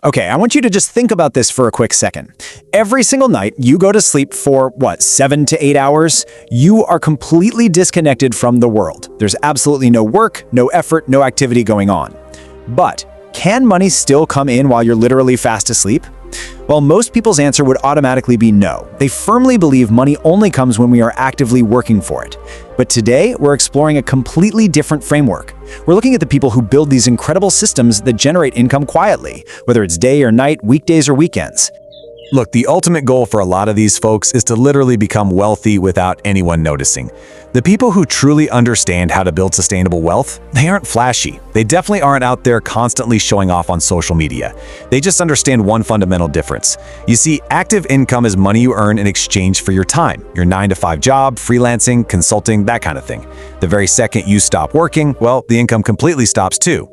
Okay, I want you to just think about this for a quick second. Every single night, you go to sleep for, 7 to 8 hours? You are completely disconnected from the world. There's absolutely no work, no effort, no activity going on. But can money still come in while you're literally fast asleep? Well, most people's answer would automatically be no. They firmly believe money only comes when we are actively working for it. But today, we're exploring a completely different framework. We're looking at the people who build these incredible systems that generate income quietly, whether it's day or night, weekdays or weekends. Look, the ultimate goal for a lot of these folks is to literally become wealthy without anyone noticing. The people who truly understand how to build sustainable wealth, they aren't flashy. They definitely aren't out there constantly showing off on social media. They just understand one fundamental difference. You see, active income is money you earn in exchange for your time, your 9-to-5 job, freelancing, consulting, that kind of thing. The very second you stop working, well, the income completely stops too.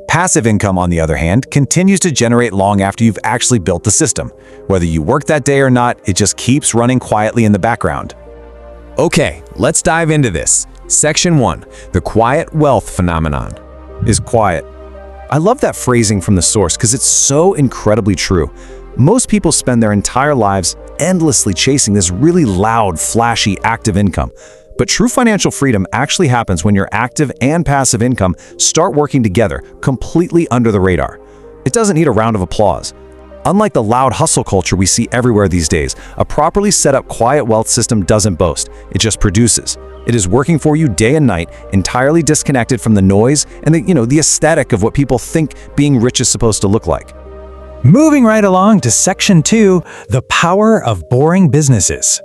Passive income, on the other hand, continues to generate long after you've actually built the system. Whether you work that day or not, it just keeps running quietly in the background. Okay, let's dive into this. Section 1. The quiet wealth phenomenon. Is quiet. I love that phrasing from the source because it's so incredibly true. Most people spend their entire lives endlessly chasing this really loud, flashy, active income. But true financial freedom actually happens when your active and passive income start working together, completely under the radar. It doesn't need a round of applause. Unlike the loud hustle culture we see everywhere these days, a properly set up quiet wealth system doesn't boast, it just produces. It is working for you day and night, entirely disconnected from the noise and the aesthetic of what people think being rich is supposed to look like. Moving right along to Section 2, the power of boring businesses.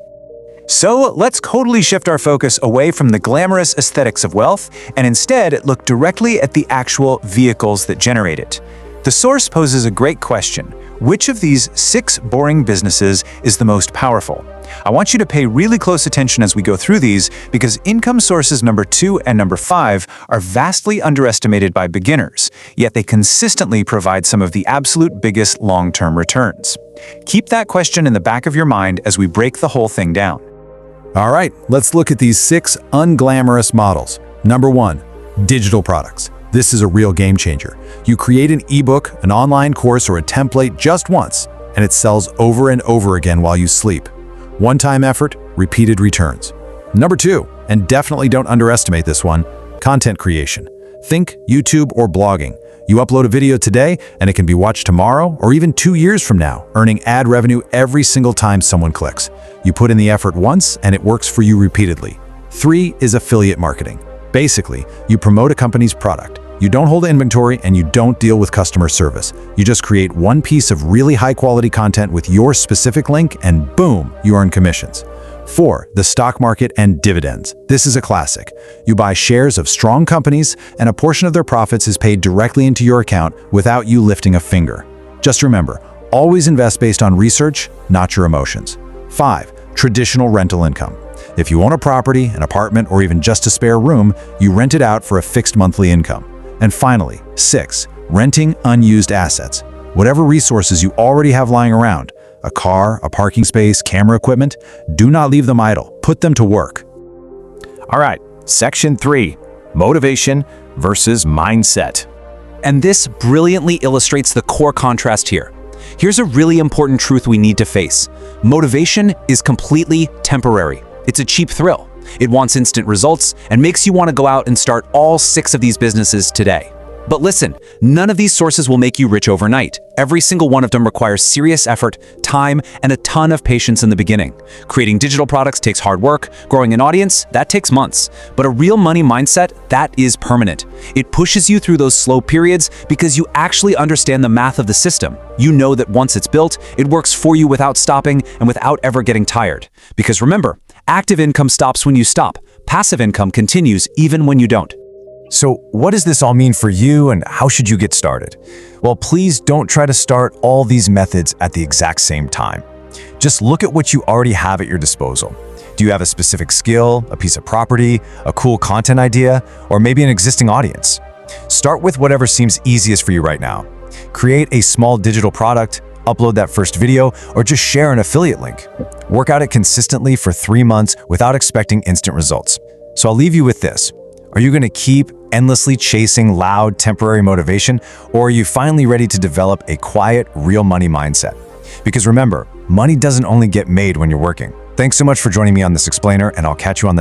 So let's totally shift our focus away from the glamorous aesthetics of wealth and instead look directly at the actual vehicles that generate it. The source poses a great question. Which of these 6 boring businesses is the most powerful? I want you to pay really close attention as we go through these because income sources number 2 and number 5 are vastly underestimated by beginners, yet they consistently provide some of the absolute biggest long-term returns. Keep that question in the back of your mind as we break the whole thing down. All right, let's look at these 6 unglamorous models. Number 1, digital products. This is a real game changer. You create an ebook, an online course, or a template just once, and it sells over and over again while you sleep. One-time effort, repeated returns. Number 2, and definitely don't underestimate this one, content creation. Think YouTube or blogging. You upload a video today, and it can be watched tomorrow or even 2 years from now, earning ad revenue every single time someone clicks. You put in the effort once, and it works for you repeatedly. 3 is affiliate marketing. Basically, you promote a company's product. You don't hold inventory and you don't deal with customer service. You just create one piece of really high-quality content with your specific link and boom, you earn commissions. 4, the stock market and dividends. This is a classic. You buy shares of strong companies and a portion of their profits is paid directly into your account without you lifting a finger. Just remember, always invest based on research, not your emotions. 5, traditional rental income. If you own a property, an apartment, or even just a spare room, you rent it out for a fixed monthly income. And finally, 6, renting unused assets. Whatever resources you already have lying around, a car, a parking space, camera equipment, do not leave them idle. Put them to work. All right, Section 3, motivation versus mindset. And this brilliantly illustrates the core contrast here. Here's a really important truth we need to face. Motivation is completely temporary. It's a cheap thrill. It wants instant results and makes you want to go out and start all 6 of these businesses today. But listen, none of these sources will make you rich overnight. Every single one of them requires serious effort, time, and a ton of patience in the beginning. Creating digital products takes hard work. Growing an audience, that takes months. But a real money mindset, that is permanent. It pushes you through those slow periods because you actually understand the math of the system. You know that once it's built, it works for you without stopping and without ever getting tired. Because remember, active income stops when you stop. Passive income continues even when you don't. So what does this all mean for you and how should you get started? Well, please don't try to start all these methods at the exact same time. Just look at what you already have at your disposal. Do you have a specific skill, a piece of property, a cool content idea, or maybe an existing audience? Start with whatever seems easiest for you right now. Create a small digital product, upload that first video, or just share an affiliate link. Work at it consistently for 3 months without expecting instant results. So I'll leave you with this. Are you going to keep endlessly chasing loud, temporary motivation, or are you finally ready to develop a quiet, real money mindset? Because remember, money doesn't only get made when you're working. Thanks so much for joining me on this explainer, and I'll catch you on the next.